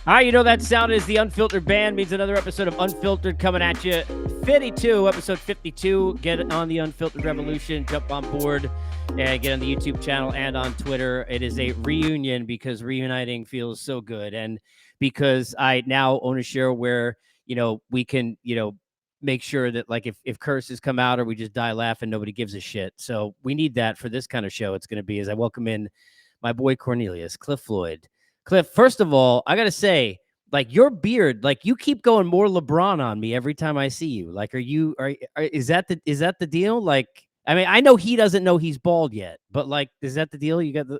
All right, you know that sound is the Unfiltered Band. Means another episode of Unfiltered coming at you. 52, episode 52. Get on the Unfiltered Revolution. Jump on board and get on the YouTube channel and on Twitter. It is a reunion because reuniting feels so good. And because I now own a show where, we can, make sure that like if curses come out or we just die laughing, nobody gives a shit. So we need that for this kind of show. It's going to be as I welcome in my boy Cornelius, Cliff Floyd. Cliff, first of all, I got to say, like your beard, like you keep going more LeBron on me every time I see you. Like, is that the deal? Like, I mean, I know he doesn't know he's bald yet, but like, is that the deal? You got the.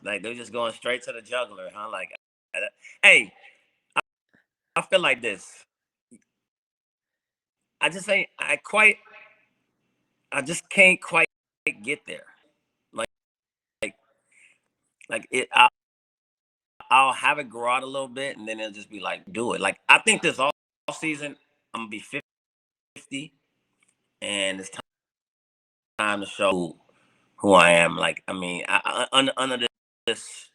Like they're just going straight to the juggler, huh? Like, hey, I feel like this. I just can't quite get there. Like, like it. I'll have it grow out a little bit, and then it'll just be like, do it. Like I think this all season, I'm gonna be 50, and it's time to show who I am. Like, I mean, under this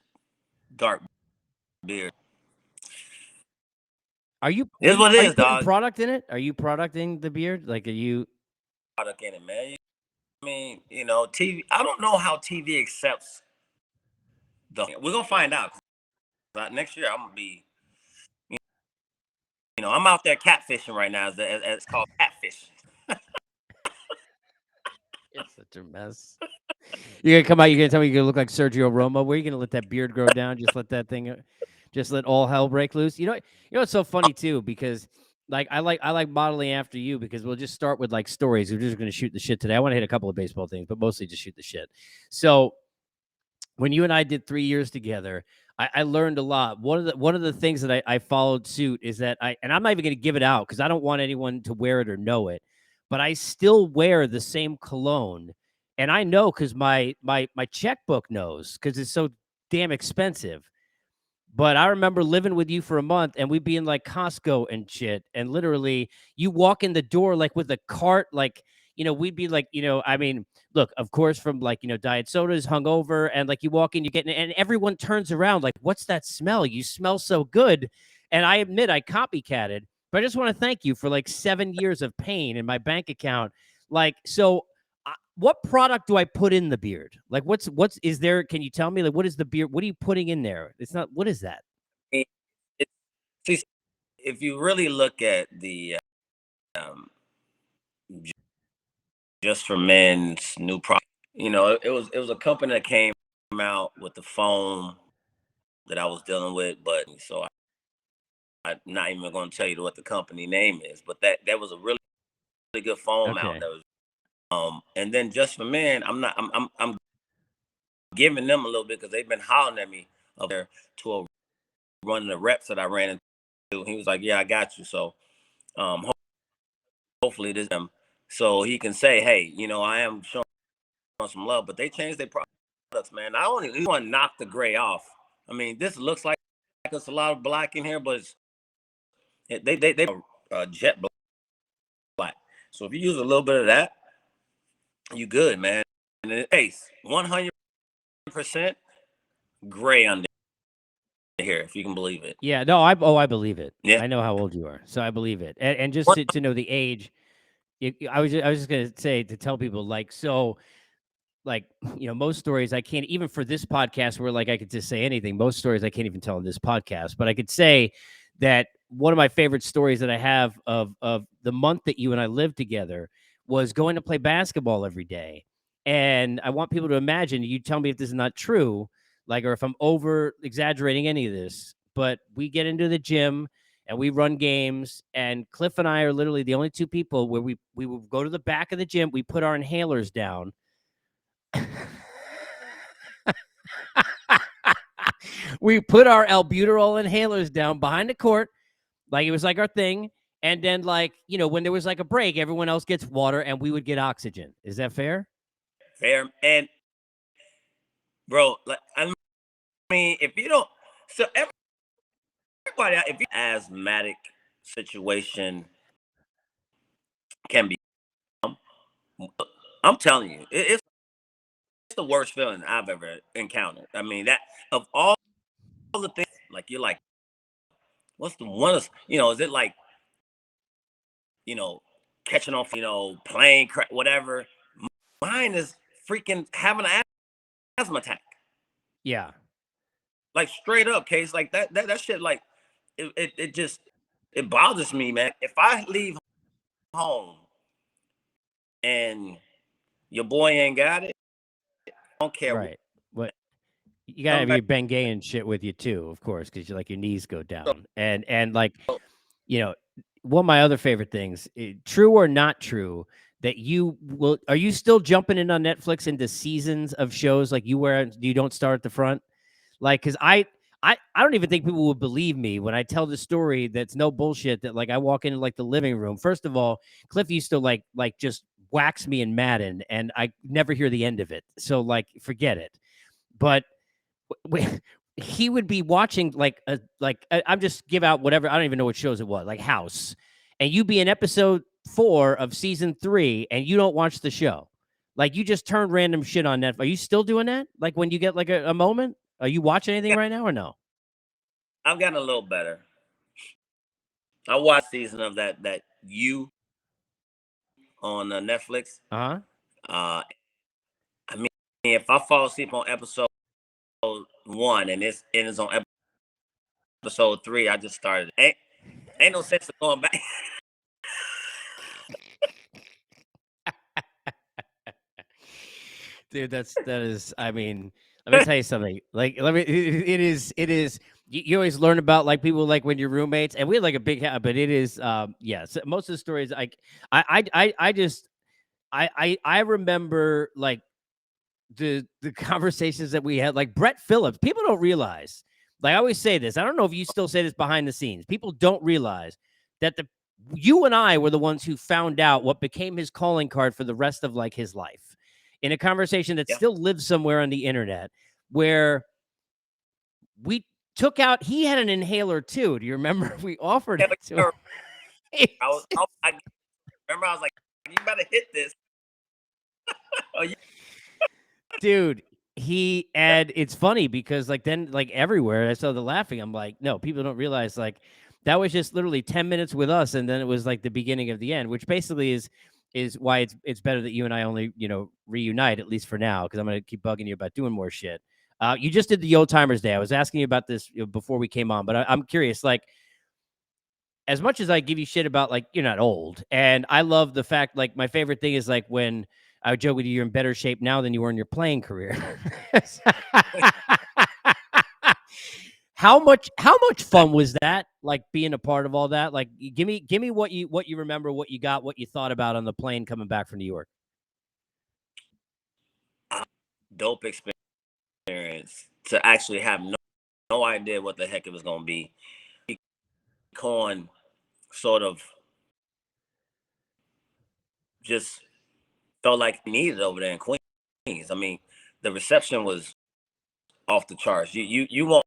dark beard. Are you? This is what it is, putting dog. product in it? Are you producting the beard? Like, are you? Product in it, man. I mean, TV. I don't know how TV accepts we're gonna find out. Next year, I'm gonna be. I'm out there catfishing right now. As it's called catfishing. It's such a mess. You're gonna come out. You're gonna tell me you're gonna look like Sergio Romo. Where are you gonna let that beard grow down? Just let that thing. Just let all hell break loose. You know what's so funny too, because like I like modeling after you because we'll just start with like stories. We're just gonna shoot the shit today. I want to hit a couple of baseball things, but mostly just shoot the shit. So when you and I did 3 years together, I learned a lot. One of the things that I followed suit is that and I'm not even gonna give it out because I don't want anyone to wear it or know it, but I still wear the same cologne. And I know because my checkbook knows because it's so damn expensive. But I remember living with you for a month and we'd be in like Costco and shit. And literally you walk in the door like with a cart, like, we'd be like, I mean, look, of course, from like, diet sodas hungover and like you walk in, you get in and everyone turns around like, what's that smell? You smell so good. And I admit I copycatted, but I just want to thank you for like 7 years of pain in my bank account. Like, so what product do I put in the beard? Like, is there? Can you tell me? Like, what is the beard? What are you putting in there? It's not. What is that? See, if you really look at the just for men's new product, it was a company that came out with the foam that I was dealing with, but so I'm not even going to tell you what the company name is, but that was a really good foam out. That was and then just for men, I'm giving them a little bit because they've been hollering at me up there to a running the reps that I ran into. He was like, "Yeah, I got you." So hopefully this so he can say, "Hey, I am showing some love." But they changed their products, man. I only want to knock the gray off. I mean, this looks like it's a lot of black in here, but they jet black. So if you use a little bit of that, you good, man. And the face 100% gray under here, if you can believe it. Yeah, no, I believe it. Yeah, I know how old you are, so I believe it. And just to know the age, I was just gonna say to tell people like so. Like, most stories I can't even for this podcast where like I could just say anything. Most stories I can't even tell in this podcast, but I could say that one of my favorite stories that I have of the month that you and I lived together was going to play basketball every day. And I want people to imagine, you tell me if this is not true, like, or if I'm over exaggerating any of this, but we get into the gym and we run games, and Cliff and I are literally the only two people where we will go to the back of the gym, we put our inhalers down. We put our albuterol inhalers down behind the court, like it was like our thing. And then, like, when there was like a break, everyone else gets water and we would get oxygen. Is that fair? Fair. And bro, like I mean, if you don't, so everybody, if you asthmatic situation can be, I'm telling you, it's the worst feeling I've ever encountered. I mean, that of all the things, like you're like, what's the one? Is it like, catching on, plane crash, whatever. Mine is freaking having an asthma attack. Yeah. Like straight up, case like that shit. Like it just it bothers me, man. If I leave home and your boy ain't got it, I don't care. Right. What you gotta Come have back. your Bengay and shit with you too, of course, because you like your knees go down. And like, you know, one of my other favorite things, true or not true, that are you still jumping in on Netflix into seasons of shows like you don't start at the front? Like, because I don't even think people would believe me when I tell the story that's no bullshit that like I walk into like the living room. First of all, Cliffy used to like just wax me in Madden and I never hear the end of it. So like forget it. But he would be watching I'm just give out whatever, I don't even know what shows it was, like House, and you be in episode 4 of season 3 and you don't watch the show. Like you just turn random shit on Netflix. Are you still doing that? Like when you get like a moment? Are you watching anything right now or no? I've gotten a little better. I watched season of that you on Netflix. Uh-huh. Uh, I mean, if I fall asleep on episode 1 and it's on episode 3, I just started. Ain't no sense of going back. Dude, that is. I mean, let me tell you something. Like, it is. You always learn about like people like when you're roommates, and we had like a big house, but it is. Yeah. So most of the stories, like, I just, I remember like the conversations that we had, like Brett Phillips. People don't realize. Like I always say this. I don't know if you still say this behind the scenes. People don't realize that you and I were the ones who found out what became his calling card for the rest of like his life, in a conversation that Yeah. still lives somewhere on the internet, where we took out. He had an inhaler too. Do you remember? We offered it to him. I remember I was like, you better hit this. Oh, Dude, and it's funny because like then like everywhere I saw the laughing. I'm like, no, people don't realize like that was just literally 10 minutes with us, and then it was like the beginning of the end, which basically is why it's better that you and I only reunite, at least for now, because I'm gonna keep bugging you about doing more shit. You just did the Old Timers Day. I was asking you about this before we came on, but I'm curious, like, as much as I give you shit about like you're not old, and I love the fact, like, my favorite thing is like when I would joke with you, you're in better shape now than you were in your playing career. How much fun was that? Like being a part of all that? Like give me what you remember, what you got, what you thought about on the plane coming back from New York. dope experience to actually have no idea what the heck it was gonna be. Cohen sort of just felt like he needed over there in Queens. I mean, the reception was off the charts. You won't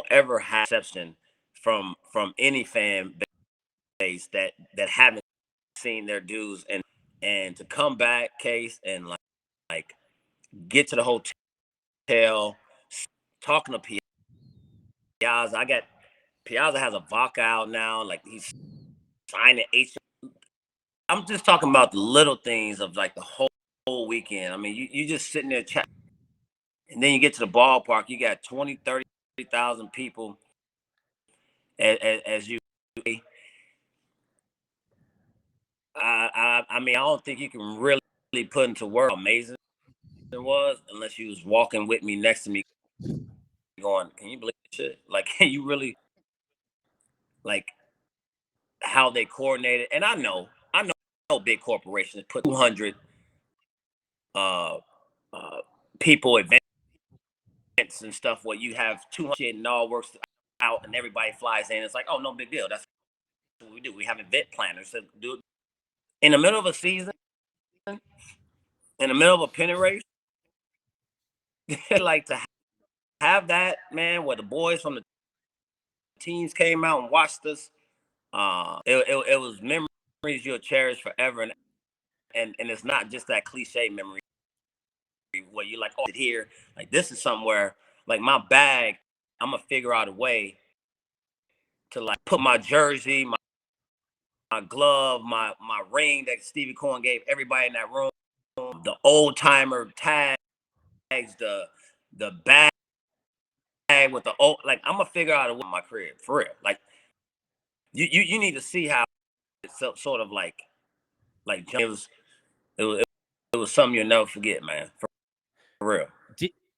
ever have reception from any fan base that haven't seen their dues, and to come back, Case, and like get to the hotel, talking to Piazza. Piazza has a vodka out now. Like he's signing H. I'm just talking about the little things of like the whole weekend. I mean, you just sitting there chatting, and then you get to the ballpark. You got 20, 30,000 people as you. I mean, I don't think you can really put into words how amazing it was unless you was walking with me next to me, going, "Can you believe this shit? Like, can you really like how they coordinated?" And I know, big corporations put 200 uh, uh, people events and stuff where you have 200 and all works out and everybody flies in. It's like, oh, no big deal. That's what we do. We have event planners that do it in the middle of a season, in the middle of a pennant race. Like to have that, man, where the boys from the teams came out and watched us. It was memories you'll cherish forever, and it's not just that cliche memory. where you're like, oh, here, like this is somewhere, like my bag, I'm gonna figure out a way to like put my jersey, my glove, my ring that Stevie Cohen gave everybody in that room, the old timer tags, the bag with the old, like I'm gonna figure out a way in my crib for real. Like you need to see how it's sort of like it was something you'll never forget, man. For real.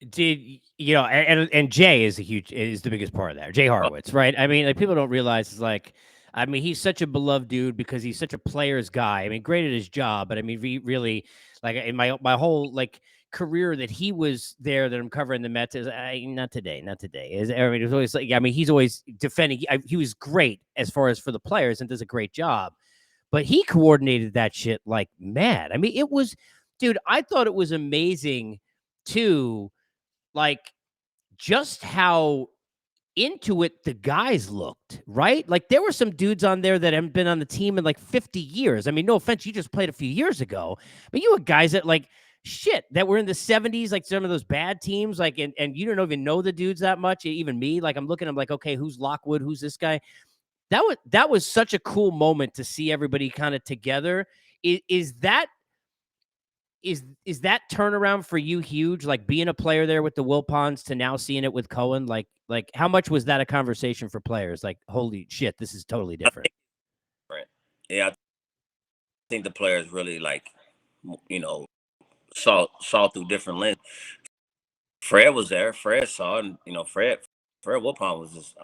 Did you know? And Jay is the biggest part of that. Jay Horowitz, right? I mean, like people don't realize is like, I mean, he's such a beloved dude because he's such a player's guy. I mean, great at his job, but I mean, really, like in my whole like career that he was there that I'm covering the Mets is not today, not today. Is I mean, it was always like, I mean, he's always defending. He was great as far as for the players and does a great job, but he coordinated that shit like mad. I mean, it was, dude. I thought it was amazing too, like just how into it the guys looked, right? Like there were some dudes on there that haven't been on the team in like 50 years. I mean, no offense, you just played a few years ago, but you had guys that like shit that were in the 70s, like some of those bad teams, like and you don't even know the dudes that much. Even me, like I'm looking, I'm like, okay, who's Lockwood? Who's this guy? That was such a cool moment to see everybody kind of together. Is that is that turnaround for you huge? Like being a player there with the Wilpons to now seeing it with Cohen, like how much was that a conversation for players? Like, holy shit, this is totally different. Right. Yeah, I think the players really like, you know, saw through different lenses. Fred was there. Fred saw, and Fred Wilpon was just.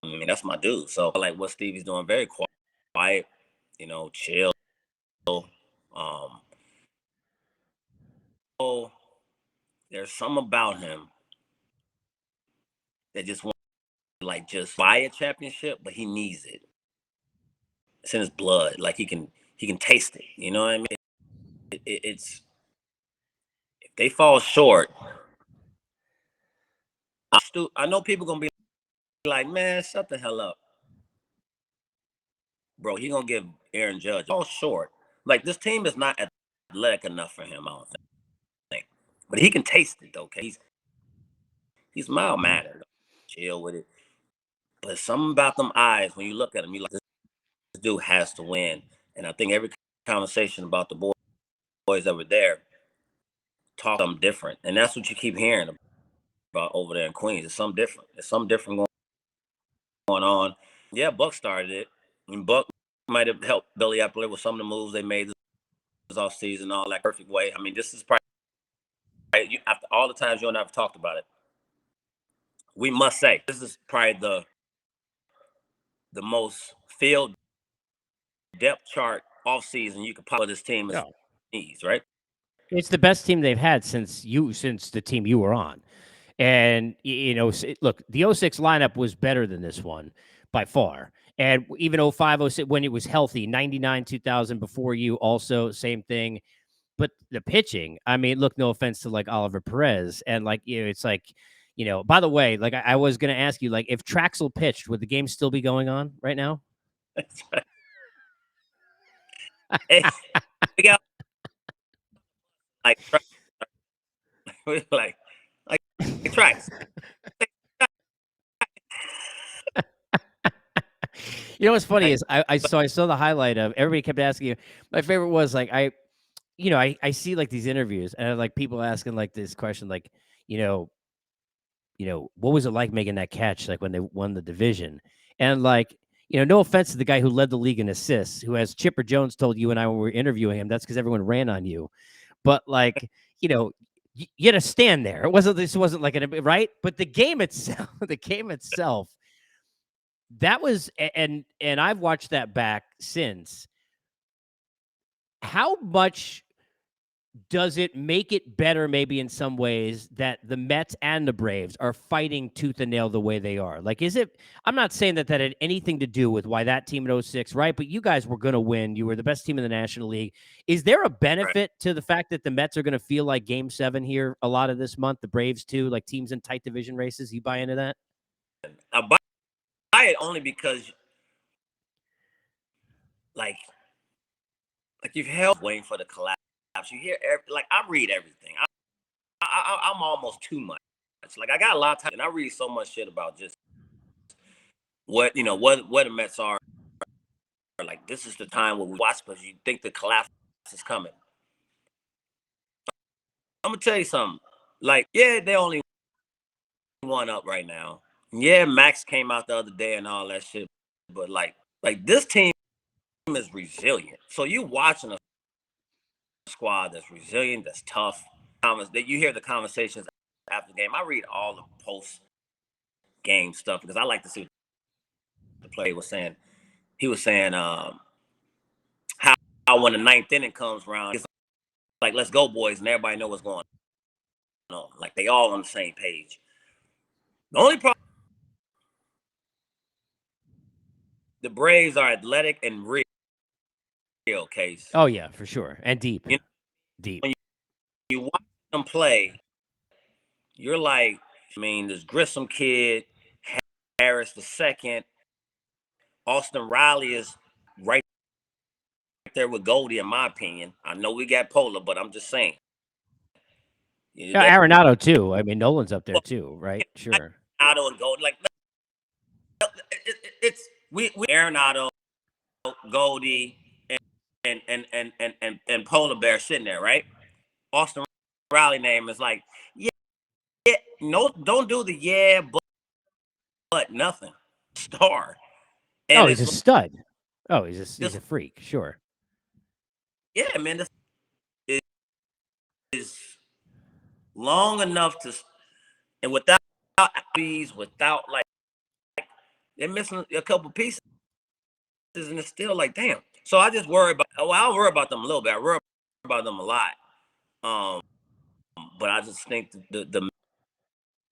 I mean, that's my dude. So like what Stevie's doing, very quiet, chill. Um, so there's something about him that just wants to like just buy a championship, but he needs it. It's in his blood. Like he can taste it. You know what I mean? It's if they fall short, I know people gonna be like, man, shut the hell up, bro. He gonna give Aaron Judge fall short. Like this team is not athletic enough for him. I don't think, but he can taste it though. Okay, he's mild mannered, chill with it. But something about them eyes when you look at him, you like this dude has to win. And I think every conversation about the boys that were there talk something different, and that's what you keep hearing about over there in Queens. It's something different. There's something different going on. Yeah, Buck started it, and Buck might have helped Billy Epler with some of the moves they made this offseason, all that perfect way. I mean, this is probably after all the times you and I have talked about it. We must say this is probably the most field depth chart offseason you could pop this team is needs, right? It's the best team they've had since the team you were on. And, look, the 06 lineup was better than this one by far. And even 05, 06, when it was healthy, 99, 2000 before you, also same thing. But the pitching, I mean, look, no offense to like Oliver Perez. And like, it's like, by the way, like I was going to ask you, like, if Traxel pitched, would the game still be going on right now? Hey, we got like like tracks. You know what's funny is I saw the highlight of everybody kept asking you. My favorite was like I see like these interviews and like people asking like this question like you know what was it like making that catch like when they won the division and like no offense to the guy who led the league in assists who has Chipper Jones told you and I when we were interviewing him that's because everyone ran on you, but like you had to stand there. This wasn't like right, but the game itself that was and I've watched that back since. How much does it make it better maybe in some ways that the Mets and the Braves are fighting tooth and nail the way they are? Like is it I'm not saying that had anything to do with why that team in 06, right? But you guys were going to win. You were the best team in the National League. Is there a benefit to the fact that the Mets are going to feel like game 7 here a lot of this month, the Braves too, like teams in tight division races? You buy into that? I buy it only because like you've held waiting for the collapse. You hear like I read everything. I'm almost too much. Like I got a lot of time, and I read so much shit about just what what the Mets are. Like this is the time where we watch because you think the collapse is coming. I'm gonna tell you something. Like, yeah, they only one up right now. Yeah, Max came out the other day and all that shit. But like this team is resilient. So you watching a squad that's resilient, that's tough. That you hear the conversations after the game. I read all the post game stuff because I like to see what the player was saying. He was saying how when the ninth inning comes around, it's like let's go boys, and everybody know what's going on. Like they all on the same page. The only problem, the Braves are athletic and real. Case. Oh yeah, for sure, and deep, deep. When you watch them play, you're like, I mean, this Grissom kid, Harris the second, Austin Riley is right there with Goldie, in my opinion. I know we got Polar, but I'm just saying. Yeah, Arenado too. I mean, Nolan's up there too, right? Sure. Arenado and Goldie, like it's we Arenado, Goldie, and Polar Bear sitting there, right? Austin Riley name is like, yeah, no, don't do the but nothing. Star. And he's a stud. Oh, he's a freak, sure. Yeah, man, this is long enough to, and without these, without like they're missing a couple pieces, and it's still like, damn. So I just worry about. Well, I worry about them a little bit. I worry about them a lot. But I just think the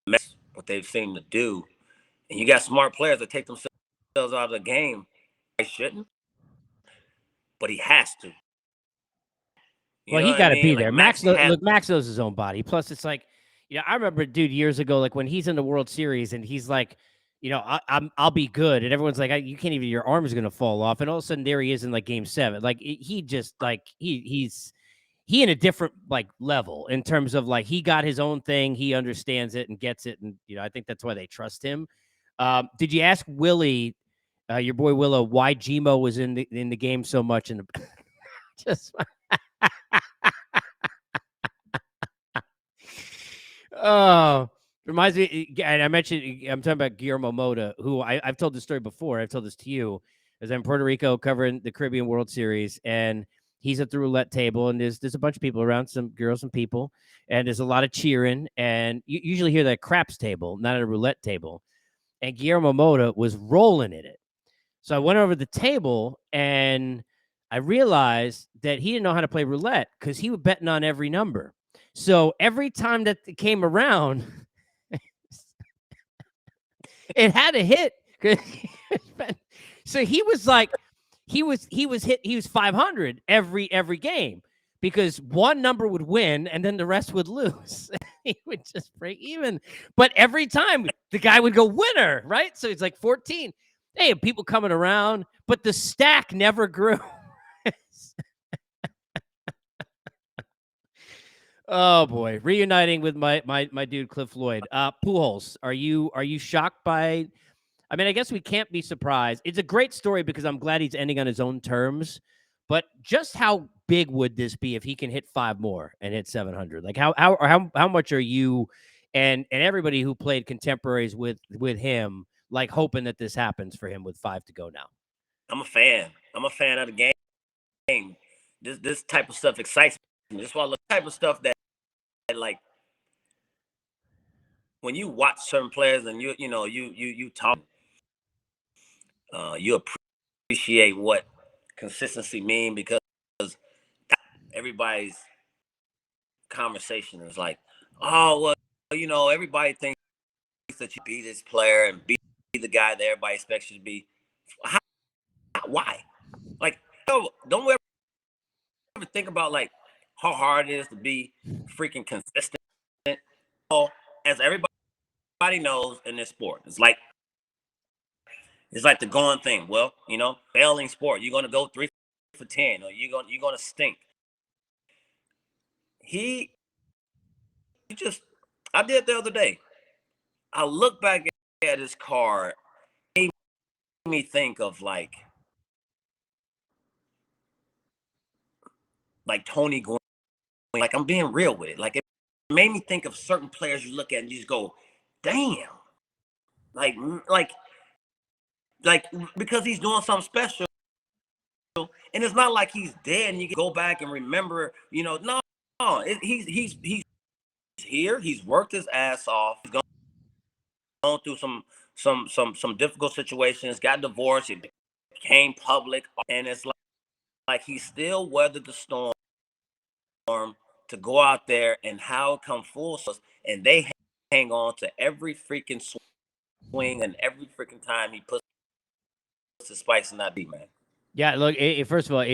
mess what they've seemed to do, and you got smart players that take themselves out of the game. I shouldn't, but he has to. Well, he got to be there. Max knows his own body. Plus, it's like, I remember, dude, years ago, like when he's in the World Series and he's like, I'll be good, and everyone's like, you can't even, your arm is gonna fall off, and all of a sudden there he is in like Game 7. Like he just like he's in a different like level in terms of like he got his own thing, he understands it and gets it, and I think that's why they trust him. Did you ask Willie, your boy Willow, why Gmo was in the game so much? And just. Oh, reminds me, and I mentioned, I'm talking about Guillermo Mota, who I've told this story before. I've told this to you, as I'm in Puerto Rico covering the Caribbean World Series, and he's at the roulette table, and there's a bunch of people around, some girls and people, and there's a lot of cheering, and you usually hear that craps table, not a roulette table, and Guillermo Mota was rolling in it. So I went over the table, and I realized that he didn't know how to play roulette because he was betting on every number. So every time that it came around, it had a hit. So he was like, he was 500 every game because one number would win and then the rest would lose. He would just break even. But every time the guy would go winner, right? So it's like 14. Hey, people coming around, but the stack never grew. Oh boy, reuniting with my dude Cliff Floyd. Pujols, are you shocked by? I mean, I guess we can't be surprised. It's a great story because I'm glad he's ending on his own terms. But just how big would this be if he can hit 5 more and hit 700? Like how much are you and everybody who played contemporaries with him like hoping that this happens for him with 5 to go now? I'm a fan. I'm a fan of the game. This type of stuff excites me. This is the type of stuff that like when you watch certain players and you talk, you appreciate what consistency mean because everybody's conversation is like, oh well, everybody thinks that you be this player and be the guy that everybody expects you to be. Why? Like, don't we ever think about like how hard it is to be freaking consistent? As everybody knows in this sport, it's like the going thing. Well, failing sport, you're gonna go 3 for 10, or you're gonna stink. You just I did the other day. I look back at his card, it made me think of like Tony Gwynn. Like, I'm being real with it. Like, it made me think of certain players you look at and you just go, damn. Like, like, because he's doing something special. And it's not like he's dead and you can go back and remember, no, he's here. He's worked his ass off. He's gone through some difficult situations, got divorced, it became public, and it's like he still weathered the storm to go out there and how it come full circle, and they hang on to every freaking swing and every freaking time he puts the spikes in that beat, man. Yeah, look. First of all,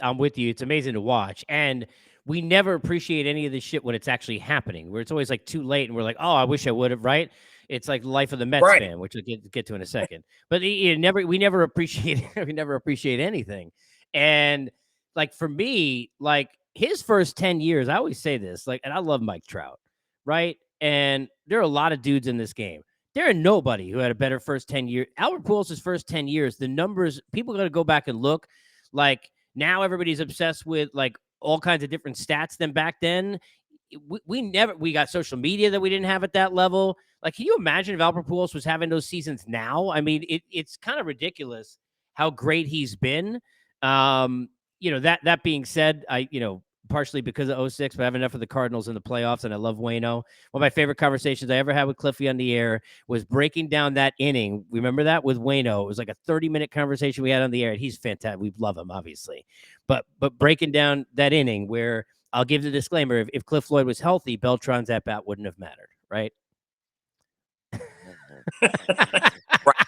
I'm with you. It's amazing to watch, and we never appreciate any of this shit when it's actually happening. Where it's always like too late, and we're like, "Oh, I wish I would have." Right? It's like life of the Mets Right. fan, which we'll get to in a second. But we never appreciate we never appreciate anything. And like for me, like his first 10 years, I always say this, like, and I love Mike Trout, right? And there are a lot of dudes in this game. There are nobody who had a better first 10 years. Albert Pujols' first 10 years, the numbers, people got to go back and look. Like now everybody's obsessed with like all kinds of different stats than back then. We got social media that we didn't have at that level. Like, can you imagine if Albert Pujols was having those seasons now? I mean, it's kind of ridiculous how great he's been. That being said, partially because of 06, but I have enough of the Cardinals in the playoffs, and I love Waino. One of my favorite conversations I ever had with Cliffy on the air was breaking down that inning. Remember that with Waino? It was like a 30-minute conversation we had on the air. He's fantastic. We love him, obviously. But breaking down that inning where I'll give the disclaimer, if Cliff Floyd was healthy, Beltran's at bat wouldn't have mattered, right? Right.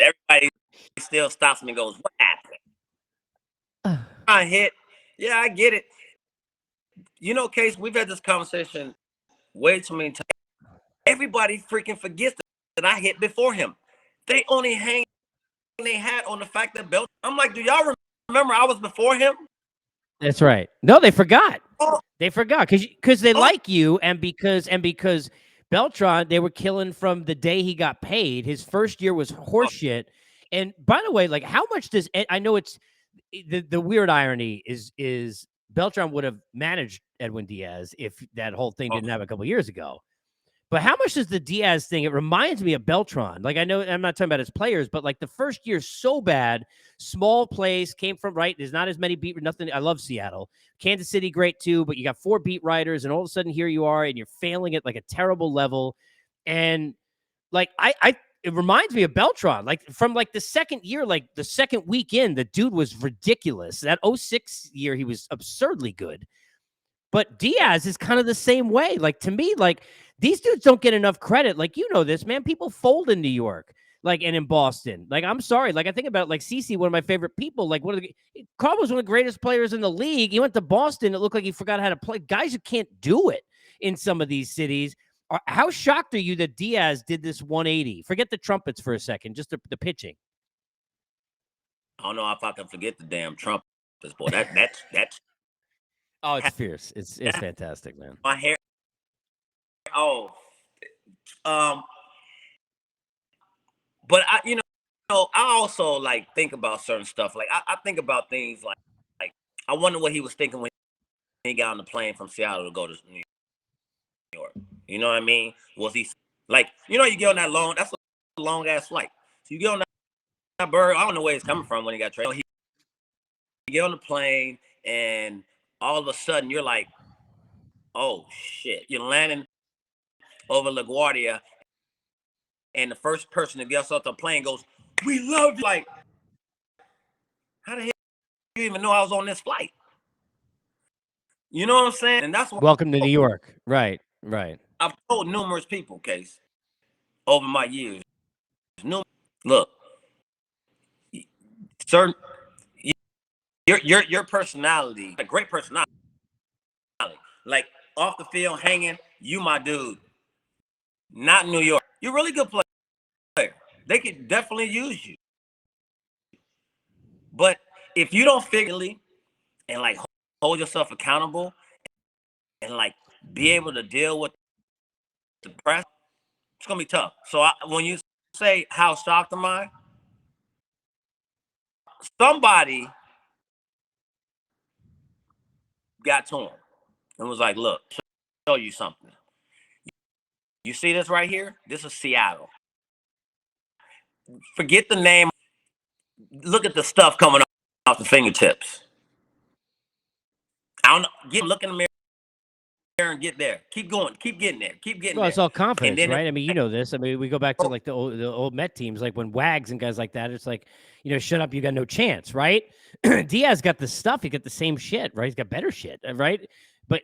Everybody still stops me and goes, what happened? I hit. Yeah, I get it. Case, we've had this conversation way too many times. Everybody freaking forgets that I hit before him. They only hang their hat on the fact that I'm like, do y'all remember I was before him? That's right. No, they forgot. Oh. They forgot because they like you, and because Beltran, they were killing from the day he got paid. His first year was horseshit. And by the way, like, how much does I know it's the weird irony is Beltran would have managed Edwin Diaz if that whole thing didn't happen a couple years ago. But how much does the Diaz thing? It reminds me of Beltran. Like, I know I'm not talking about his players, but like the first year's so bad. Small place, came from right. There's not as many beat. Nothing. I love Seattle, Kansas City, great too. But you got 4 beat writers, and all of a sudden here you are, and you're failing at like a terrible level. And like it reminds me of Beltran. Like from like the second year, like the second week in, the dude was ridiculous. That 06 year, he was absurdly good. But Diaz is kind of the same way. Like, to me, like, these dudes don't get enough credit. Like, you know this, man. People fold in New York, like, and in Boston. Like, I'm sorry. Like, I think about, like, CeCe, one of my favorite people. Like, Carl was one of the greatest players in the league. He went to Boston. It looked like he forgot how to play. Guys who can't do it in some of these cities. How shocked are you that Diaz did this 180? Forget the trumpets for a second, just the pitching. I don't know if I can forget the damn trumpets, boy. That's Oh, it's fierce. It's fantastic, man. My hair. Oh, but I also like think about certain stuff. Like I think about things like I wonder what he was thinking when he got on the plane from Seattle to go to New York. You know what I mean? Was he like, you get on that that's a long ass flight. So you get on that bird. I don't know where he's coming from when he got traded. He get on the plane and all of a sudden you're like, oh shit, you're landing over LaGuardia, and the first person that gets off the plane goes, we love you. Like, how the hell do you even know I was on this flight? You know what I'm saying? And that's welcome to New York. Right. I've told numerous people, Case, over my years. Look, certain your personality, a great personality, like off the field hanging, you my dude. Not New York. You're a really good player. They could definitely use you. But if you don't figure and like hold yourself accountable and like be able to deal with the press, it's gonna be tough. So when you say how shocked am I, somebody got to him and was like, "Look, show you something. You see this right here? This is Seattle. Forget the name. Look at the stuff coming off the fingertips. I don't know. Look in the mirror and get there. Keep going. Keep getting there. Keep getting Well, there. it's all And confidence, then right? I mean, you know this. I mean, we go back to like the old Met teams, like when Wags and guys like that. It's like, shut up, you got no chance, right? Diaz got the stuff. He got the same shit, right? He's got better shit, right? But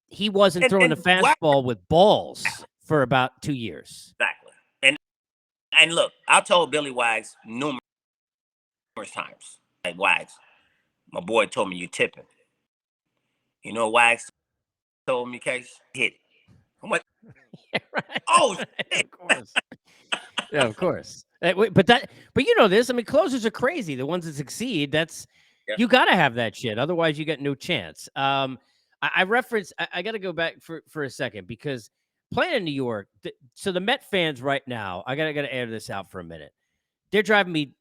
he wasn't throwing the fastball with balls for about 2 years. Exactly. And look, I told Billy Wags numerous times, like, Wags, my boy told me you tipping. You know, Wags told me, Case, hit it. I'm like, Yeah, right. Oh, shit. Of course. Yeah, of course. But you know this. I mean, closers are crazy. The ones that succeed, you got to have that shit. Otherwise, you got no chance. I reference. I got to go back for a second because playing in New York. So the Met fans right now, I gotta air this out for a minute. They're driving me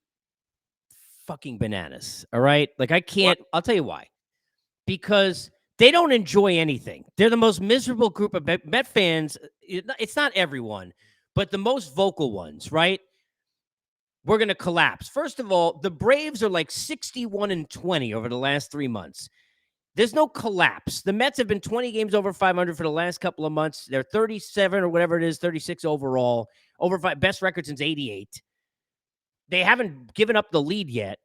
fucking bananas. All right, like I can't. I'll tell you why. Because they don't enjoy anything. They're the most miserable group of Met fans. It's not everyone, but the most vocal ones, right? We're going to collapse. First of all, the Braves are like 61-20 over the last 3 months. There's no collapse. The Mets have been 20 games over 500 for the last couple of months. They're 37 or whatever it is, 36 overall, best record since 88. They haven't given up the lead yet.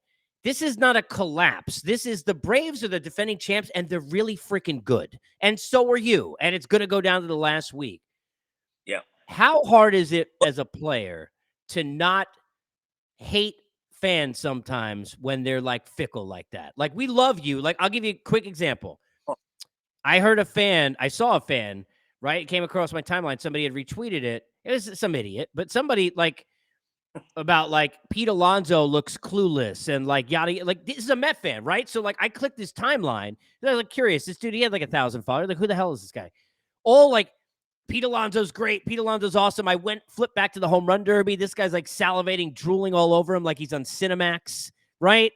This is not a collapse. This is the Braves are the defending champs, and they're really freaking good. And so are you. And it's going to go down to the last week. Yeah. How hard is it as a player to not hate fans sometimes when they're like fickle like that? Like, we love you. Like, I'll give you a quick example. I saw a fan, right? It came across my timeline. Somebody had retweeted it. It was some idiot, but somebody about like Pete Alonso looks clueless and like yada, like this is a Met fan, right? So like I clicked this timeline. I was like curious. This dude, he had like 1,000 followers. Like, who the hell is this guy? All like, Pete Alonso's great. Pete Alonso's awesome. I flipped back to the home run derby. This guy's like salivating, drooling all over him like he's on Cinemax, right?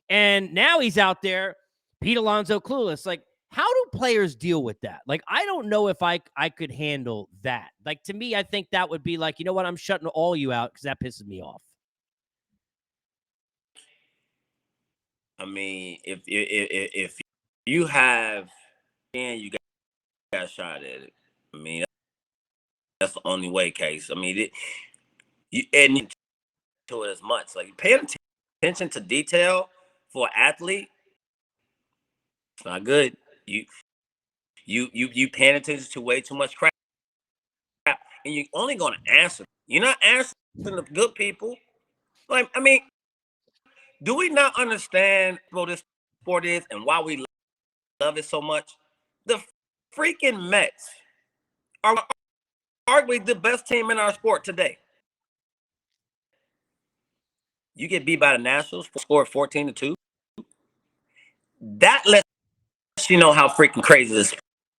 And now he's out there, Pete Alonso clueless. Like, how do players deal with that? Like, I don't know if I could handle that. Like, to me, I think that would be like, you know what? I'm shutting all you out because that pisses me off. I mean, if you have, and you got a shot at it. I mean, that's the only way, Case. I mean, you to it as much. Like, paying attention to detail for an athlete, it's not good. You paying attention to way too much crap, and you're only going to answer. You're not answering the good people. Like, I mean, do we not understand what this sport is and why we love it so much? The freaking Mets are arguably the best team in our sport today. You get beat by the Nationals, scored 14-2. That lets you know how freaking crazy this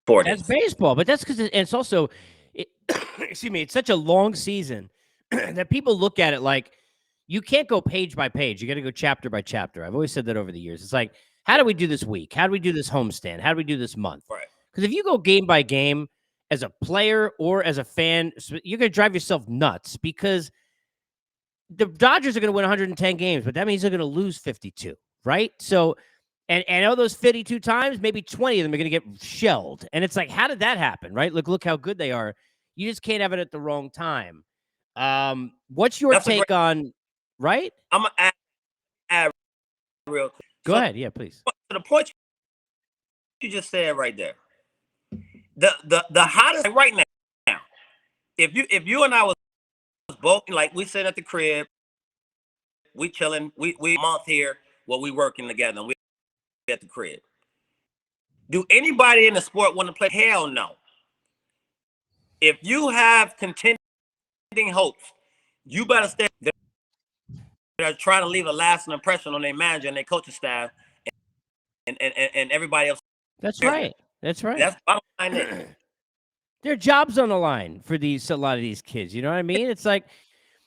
sport is. That's baseball, but that's because it's also, excuse me, it's such a long season that people look at it like you can't go page by page. You got to go chapter by chapter. I've always said that over the years. It's like, how do we do this week? How do we do this homestand? How do we do this month? Right. Because if you go game by game as a player or as a fan, you're going to drive yourself nuts because the Dodgers are going to win 110 games, but that means they're going to lose 52, right? So, and all those 52 times, maybe 20 of them are going to get shelled. And it's like, how did that happen, right? Look how good they are. You just can't have it at the wrong time. What's your take on, right? I'm going to add real quick. Go ahead. Yeah, please. To the point you just said right there, the hottest right now, if you and I was both, like, we sit at the crib, we chilling, we a month here, we working together, and we at the crib. Do anybody in the sport want to play? Hell no. If you have contending hopes, you better stay. They're trying to leave a lasting impression on their manager and their coaching staff and everybody else. That's right. That's right. That's bottom line is. Their jobs on the line for a lot of these kids. You know what I mean? It's like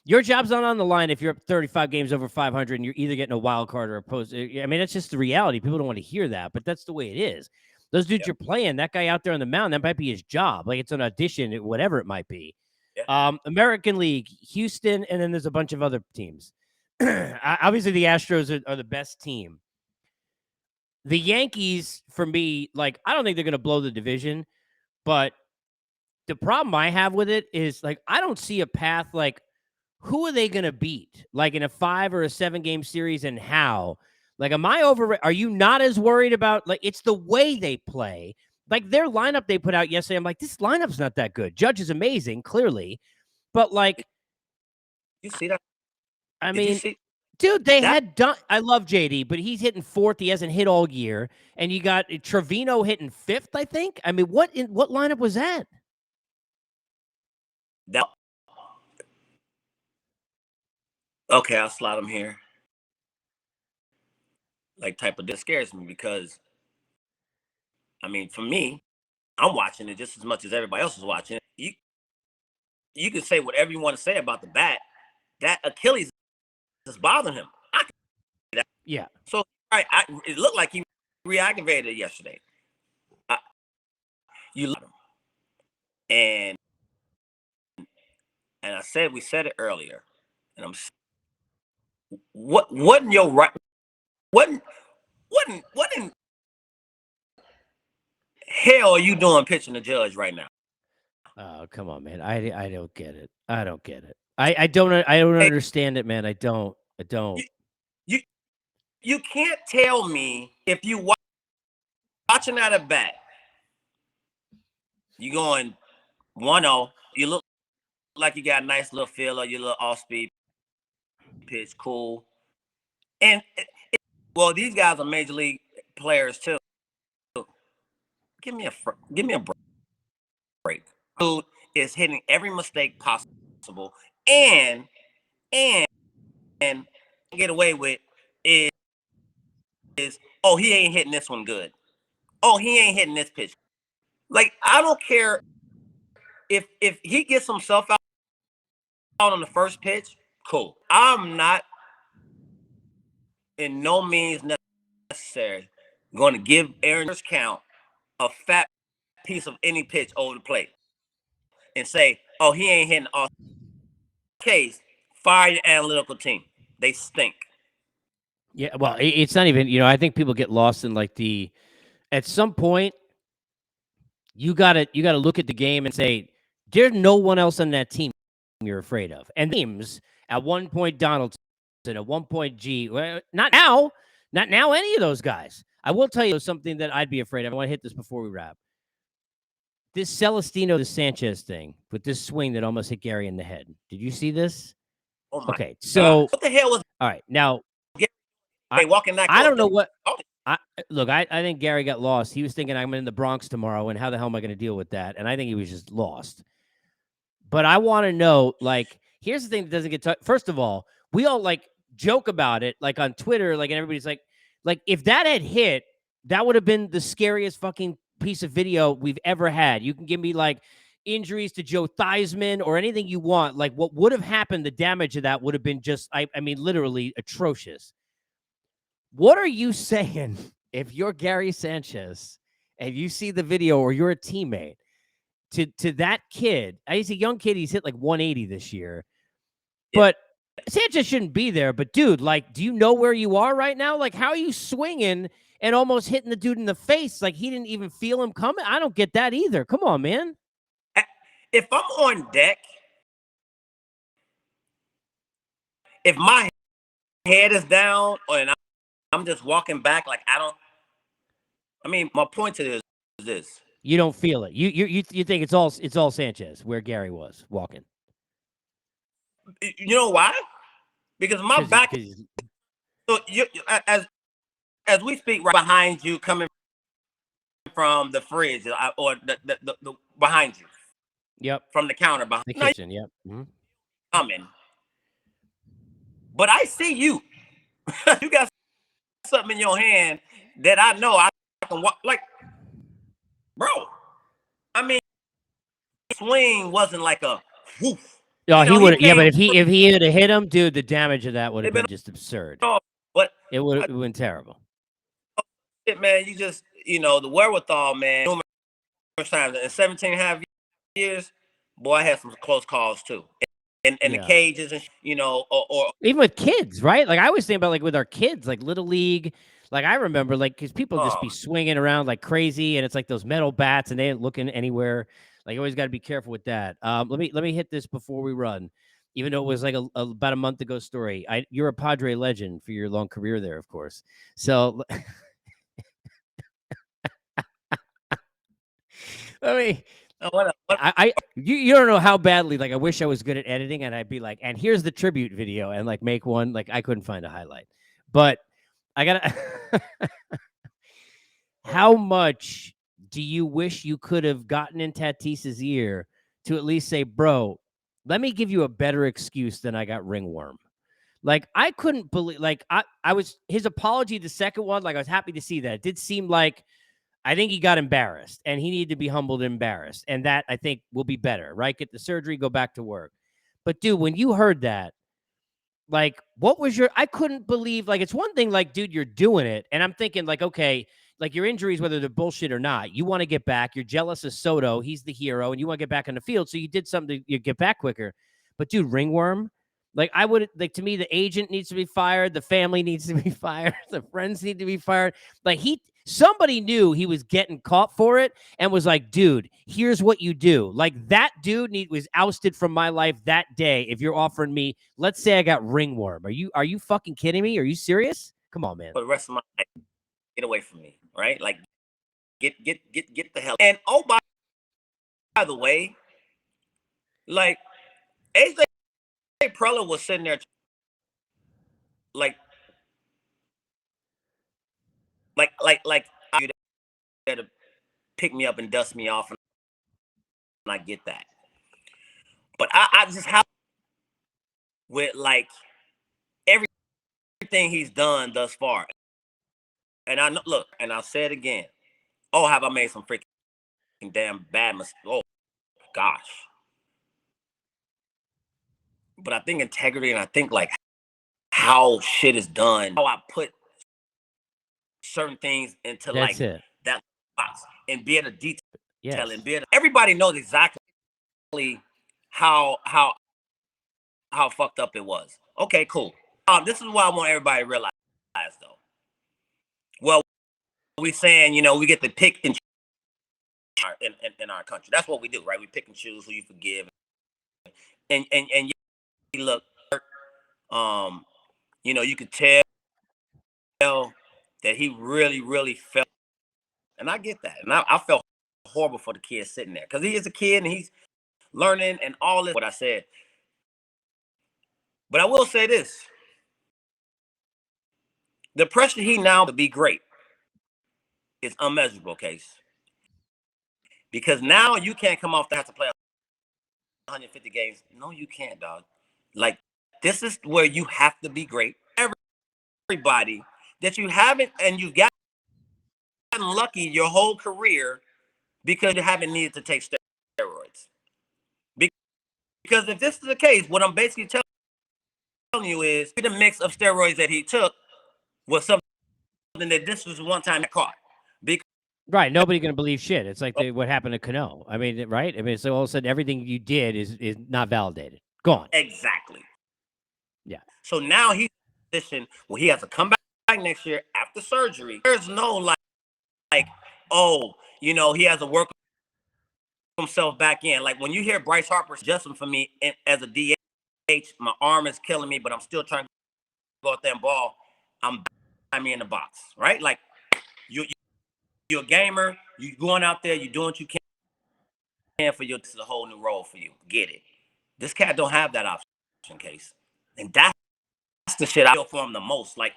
your job's not on the line if you're up 35 games over 500 and you're either getting a wild card or a post. I mean, that's just the reality. People don't want to hear that, but that's the way it is. Those dudes Yeah. you're playing, that guy out there on the mound, that might be his job. Like it's an audition, whatever it might be. Yeah. American League, Houston, and then there's a bunch of other teams. Obviously, the Astros are the best team. The Yankees, for me, like, I don't think they're going to blow the division, but the problem I have with it is, like, I don't see a path, like, who are they going to beat? Like, in a 5 or a 7-game series, and how? Like, are you not as worried about, like, it's the way they play. Like, their lineup they put out yesterday, I'm like, this lineup's not that good. Judge is amazing, clearly. But, like, You see that? I Did you mean, see dude, they that? had done. I love JD, but he's hitting fourth. He hasn't hit all year, and you got Trevino hitting fifth. I think. I mean, what lineup was that? That. Okay, I'll slide him here. Like type of this scares me because, I mean, for me, I'm watching it just as much as everybody else is watching it. You can say whatever you want to say about the bat. That Achilles is bothering him. I can see that. Yeah. So it looked like he reactivated it yesterday. You love him, and I said we said it earlier, and I'm what in your right what in hell are you doing pitching the Judge right now? Oh, come on, man. I don't get it. I don't get it. I don't Hey, understand it, man. I don't. you you can't tell me if you watching at a bat, you going 1-0, you look like you got a nice little feel of your little off speed pitch, cool. And well, these guys are major league players too. Give me a break. Dude is hitting every mistake possible, and get away with is oh, he ain't hitting this one good. Oh, he ain't hitting this pitch. Like, I don't care if he gets himself out on the first pitch, cool. I'm not in no means necessary going to give Aaron count a fat piece of any pitch over the plate and say, oh, he ain't hitting off. Case, fire your analytical team. They stink. Yeah. Well, it's not even. I think people get lost in like at some point. You gotta look at the game and say, there's no one else on that team you're afraid of. And teams at one point Donaldson, at one point well, not now, any of those guys. I will tell you something that I'd be afraid of. I want to hit this before we wrap. This Celestino to Sanchez thing with this swing that almost hit Gary in the head. Did you see this? Oh my Okay, God. so What the hell was all right now? walking that close? I don't know what. Look, I think Gary got lost. He was thinking I'm in the Bronx tomorrow, and how the hell am I going to deal with that? And I think he was just lost. But I want to know, like, here's the thing that doesn't get first of all, we all like joke about it, like on Twitter, like, and everybody's like if that had hit, that would have been the scariest fucking piece of video we've ever had. You can give me like injuries to Joe Theismann or anything you want. Like, what would have happened, the damage of that would have been just, I mean, literally atrocious. What are you saying if you're Gary Sanchez and you see the video or you're a teammate to that kid? He's a young kid. He's hit like 180 this year. But Sanchez shouldn't be there. But, dude, like, do you know where you are right now? Like, how are you swinging and almost hitting the dude in the face? Like, he didn't even feel him coming. I don't get that either. Come on, man. If I'm on deck, if my head is down and I'm just walking back, like I mean, my point to this is this. You don't feel it. You think it's all Sanchez where Gary was walking. You know why? Because my back. So as we speak, right behind you, coming from the fridge or the behind you. Yep. From the counter behind the kitchen. Yep. Mm-hmm. Coming. But I see you. You got something in your hand that I know I can walk. Like, bro. I mean, swing wasn't like a woof. Oh, he He would. Yeah, but came. if he had hit him, dude, the damage of that would have It been been just absurd. off, but It would have been terrible. shit, man. You just the wherewithal, man. Numerous times in 17 and a half years, boy, I had some close calls too. And the Yeah. cages and or Even with kids, right? Like I always think about like with our kids, like little league. Like I remember, like because people just be swinging around like crazy, and it's like those metal bats, and they ain't looking anywhere. Like you always got to be careful with that. Let me hit this before we run. Even though it was like about a month ago story, you're a Padre legend for your long career there, of course. So I mean, you don't know how badly like I wish I was good at editing, and I'd be like, and here's the tribute video, and like make one. Like I couldn't find a highlight, but I gotta. How much do you wish you could have gotten in Tatis's ear to at least say, bro, let me give you a better excuse than I got ringworm? Like I couldn't believe like I was his apology, the second one, like I was happy to see that. It did seem like I think he got embarrassed and he needed to be humbled and embarrassed. And that I think will be better, right? Get the surgery, go back to work. But dude, when you heard that, like, what was your I couldn't believe like it's one thing, like, dude, you're doing it. And I'm thinking, like, okay, like your injuries, whether they're bullshit or not, you want to get back. You're jealous of Soto, he's the hero, and you want to get back on the field. So you did something to you get back quicker. But dude, ringworm, like I would like to me, the agent needs to be fired, the family needs to be fired, the friends need to be fired. Like somebody knew he was getting caught for it and was like, dude, here's what you do. Like that dude was ousted from my life that day. If you're offering me, let's say I got ringworm. Are you fucking kidding me? Are you serious? Come on, man. for the rest of my life, get away from me, right? Like get the hell. And oh, by the way, like AJ Preller was sitting there like you there to pick me up and dust me off, and I get that. But I just have with like everything he's done thus far. And I know, look, and I'll say it again. Oh, have I made some freaking damn bad mistakes? Oh gosh. But I think integrity, and I think like how shit is done, how I put certain things into That's like it. that box and be able to detail Yes. and everybody knows exactly how how how fucked up it was. Okay, cool. This is what I want everybody to realize though. Well, we saying, we get to pick and in our country. That's what we do, right? We pick and choose who you forgive. And you look, you could tell that he really, really felt, and I get that. And I felt horrible for the kid sitting there because he is a kid and he's learning and all this, what I said. But I will say this. The pressure he now to be great is unmeasurable, Case. Because now you can't come off to have to play 150 games. No, you can't, dog. Like, this is where you have to be great. Everybody that you haven't, and you've gotten lucky your whole career because you haven't needed to take steroids. Because if this is the case, what I'm basically telling you is the mix of steroids that he took was something that this was one time caught. Because Right. Nobody gonna believe shit. It's like what happened to Cano. I mean, right? I mean, so all of a sudden everything you did is not validated. Gone. exactly. Yeah. So now he's in a position where he has to come back next year after surgery. There's no like, oh, he has to work himself back in. Like when you hear Bryce Harper's adjusting for me as a DH, my arm is killing me, but I'm still trying to go out there and ball. I'm in the box, right? Like you're a gamer, you going out there, you doing what you can for this is a whole new role for you. Get it. This cat don't have that option, Case. And that's the shit I feel for him the most. Like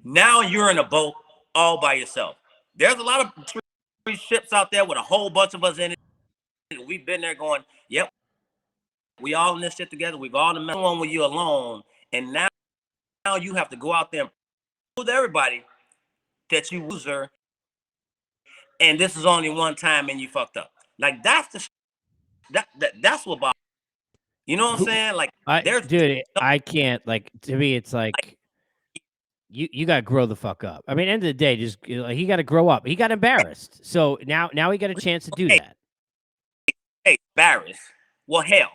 now you're in a boat all by yourself. There's a lot of ships out there with a whole bunch of us in it. We've been there going, yep, we all in this shit together. We've all the one with you alone. And now you have to go out there and prove to everybody that you loser and this is only one time, and you fucked up. Like that's what bothers. You know what I'm saying? Like there's Dude, I can't. Like, to me, it's like like you got to grow the fuck up. I mean, end of the day, just he got to grow up. He got embarrassed, so now he got a chance to do hey, that. hey, embarrassed. Well, hell,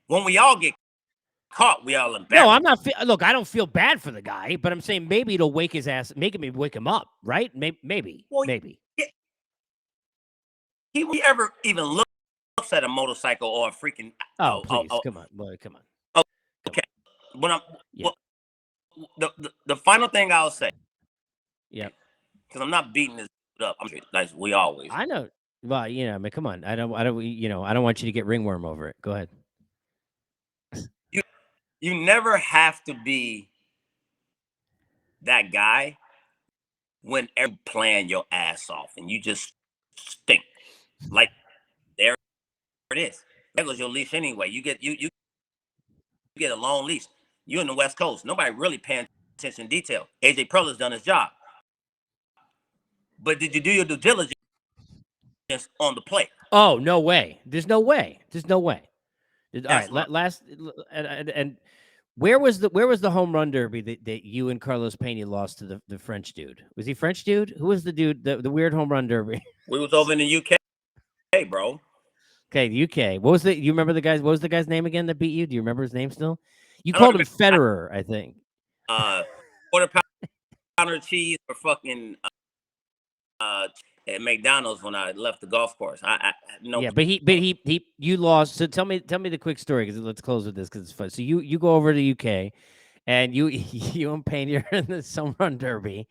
when we all get caught, we all No, embarrassed. I'm not. Look, I don't feel bad for the guy, but I'm saying maybe it'll wake his ass, make me wake him up, right? Maybe. Well, he ever even looks at a motorcycle or a freaking Oh, please, come on, boy, come on, oh, come okay. on. When I'm Yeah, well, the final thing I'll say, yeah. because I'm not beating this up. I'm like we always. I know. Well, I mean, come on. I don't. I don't want you to get ringworm over it. Go ahead. You you never have to be that guy when you plan your ass off and you just stink. Like there it is. There goes your leash anyway. You get a long leash. You're in the West Coast. Nobody really paying attention to detail. AJ Perler's done his job. But did you do your due diligence on the play? Oh, no way. There's no way. There's no way. All That's right. what Last and where was the home run derby that you and Carlos Pena lost to the French dude? Was he French dude? Who was the dude? The weird home run derby. we was over in the UK, bro. Okay, the UK. What was the? You remember the guys? What was the guy's name again that beat you? Do you remember his name still? You I don't called him remember. Federer, I think. Quarter pounder cheese for fucking at McDonald's when I left the golf course. I no. Yeah, but you lost. So tell me the quick story because let's close with this because it's fun. So you go over to UK and you you and Pena are in the home run derby,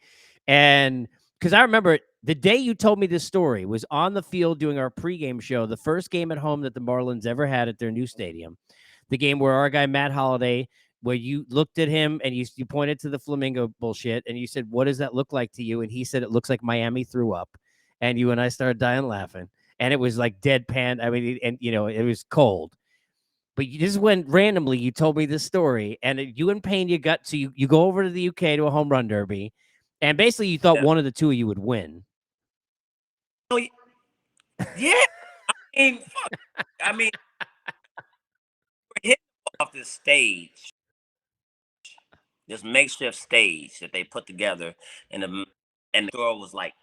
and because I remember the day you told me this story was on the field doing our pregame show, the first game at home that the Marlins ever had at their new stadium, the game where our guy Matt Holliday, where you looked at him and you pointed to the flamingo bullshit and you said, "What does that look like to you?" And he said, "It looks like Miami threw up," and you and I started dying laughing. And it was like deadpan. I mean, and it was cold. But this is when randomly you told me this story, and you and Pena got so you go over to the UK to a home run derby, and basically you thought Yeah. one of the two of you would win. Oh, yeah. I mean, fuck. I mean, we're hitting off this stage, this makeshift stage that they put together, and the girl was like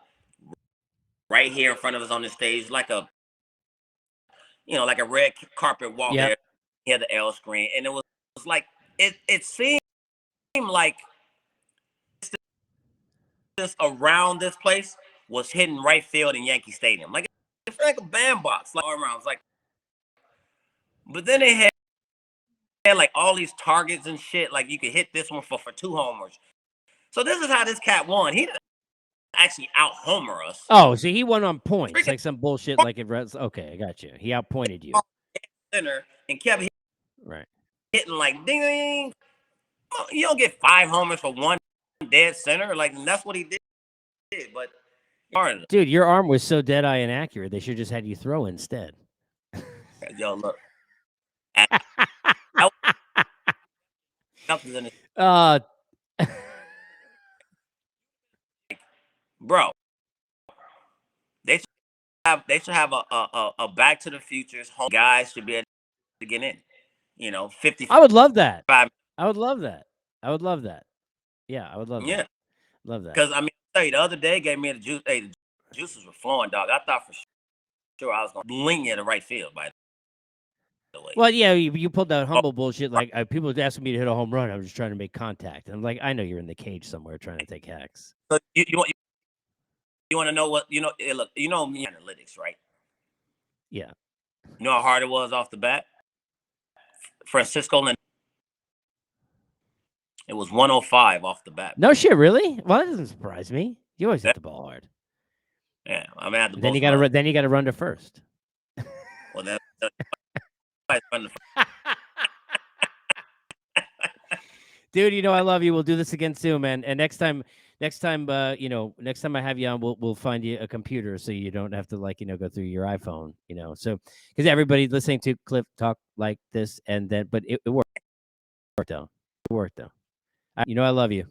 right here in front of us on the stage, like like a red carpet walk Yep. there. He had the L screen, and it was like it seemed like this around this place was hitting right field in Yankee Stadium, like it's like a bandbox, like all around. It's like, but then they had like all these targets and shit. Like you could hit this one for two homers. So this is how this cat won. He didn't actually out homer us. Oh, so he won on points, Freaking like some bullshit, like it. Okay, I got you. He outpointed you. center and kept Right. hitting like ding ding. You don't get 5 homers for one dead center. Like and that's what he did. But Dude, your arm was so dead eye inaccurate. They should just had you throw instead. yo, look, I was in uh bro. They should have a Back to the Future's home guys should be able to get in. 55. I would love that. I would love that. I would love that. Yeah, I would love Yeah, that. Love that. because I mean, I tell you, the other day gave me the juice. Hey, the juices were flowing, dog. I thought for sure I was gonna bling in the right field. By the way, Well, yeah, you pulled that oh, humble bullshit. Like people would asking me to hit a home run. I was just trying to make contact. And I'm like, I know you're in the cage somewhere trying to take hacks. so you want to know what look, me analytics, right? Yeah. You know how hard it was off the bat. Francisco, and it was 105 off the bat. No shit, really? Well, that doesn't surprise me. You always hit the ball hard. Yeah, I mean, I had to Then you got to run to first. Well, that's Dude, I love you. We'll do this again soon, man. And next time, next time I have you on, we'll find you a computer so you don't have to go through your iPhone. So because everybody listening to Cliff talk like this, and then but it worked though. It worked though. I love you.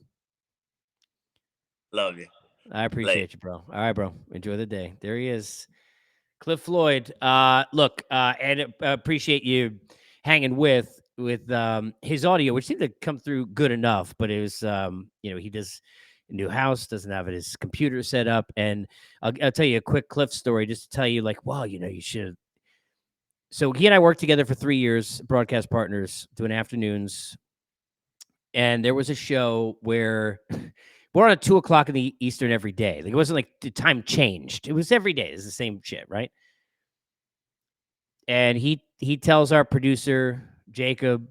love you. I Later. appreciate you, bro. All right, bro. Enjoy the day. There he is. Cliff Floyd. Look, and appreciate you hanging with his audio, which seemed to come through good enough. But it was, he does a new house, doesn't have his computer set up, and I'll tell you a quick Cliff story just to tell you, like, wow, you should. So he and I worked together for 3 years, broadcast partners, doing afternoons, and there was a show where. We're on at 2 o'clock in the Eastern every day. Like, it wasn't like the time changed. It was every day. It's the same shit, right? And he tells our producer Jacob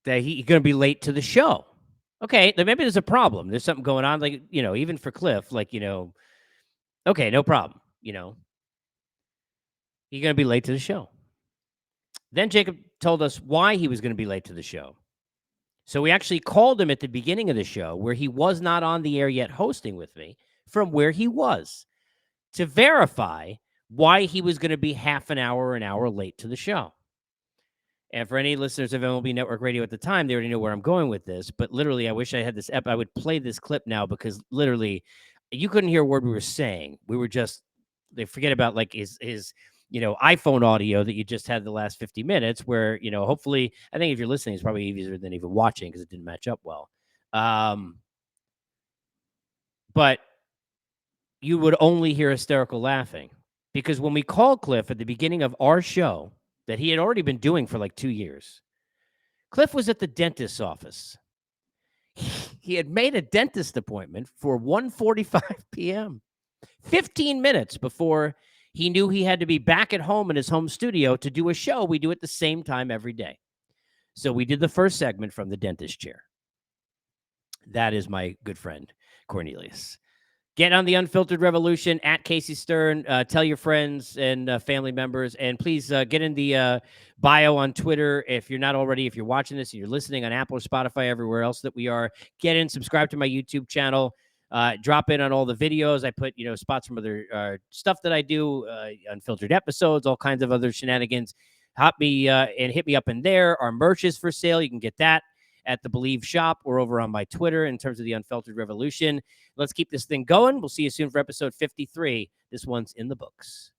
that he's going to be late to the show. Okay, then maybe there's a problem. There's something going on, like, even for Cliff, like, okay, no problem. He's going to be late to the show. Then Jacob told us why he was going to be late to the show. So we actually called him at the beginning of the show, where he was not on the air yet hosting with me, from where he was, to verify why he was going to be half an hour or an hour late to the show. And for any listeners of MLB Network Radio at the time, they already know where I'm going with this. But literally, I wish I had this I would play this clip now, because literally, you couldn't hear a word we were saying. We were just, they forget about like his iPhone audio that you just had the last 50 minutes, where, hopefully, I think if you're listening, it's probably easier than even watching, because it didn't match up well. But you would only hear hysterical laughing, because when we called Cliff at the beginning of our show that he had already been doing for like 2 years, Cliff was at the dentist's office. He had made a dentist appointment for 1:45 p.m., 15 minutes before he knew he had to be back at home in his home studio to do a show we do at the same time every day. So we did the first segment from the dentist chair. That is my good friend, Cornelius. Get on the Unfiltered Revolution at Casey Stern. Tell your friends and family members. And please get in the bio on Twitter. If you're not already, if you're watching this and you're listening on Apple or Spotify, everywhere else that we are, get in, subscribe to my YouTube channel. Drop in on all the videos. I put, spots from other stuff that I do, unfiltered episodes, all kinds of other shenanigans. Hop me and hit me up in there. Our merch is for sale. You can get that at the Believe shop or over on my Twitter in terms of the Unfiltered Revolution. Let's keep this thing going. We'll see you soon for episode 53. This one's in the books.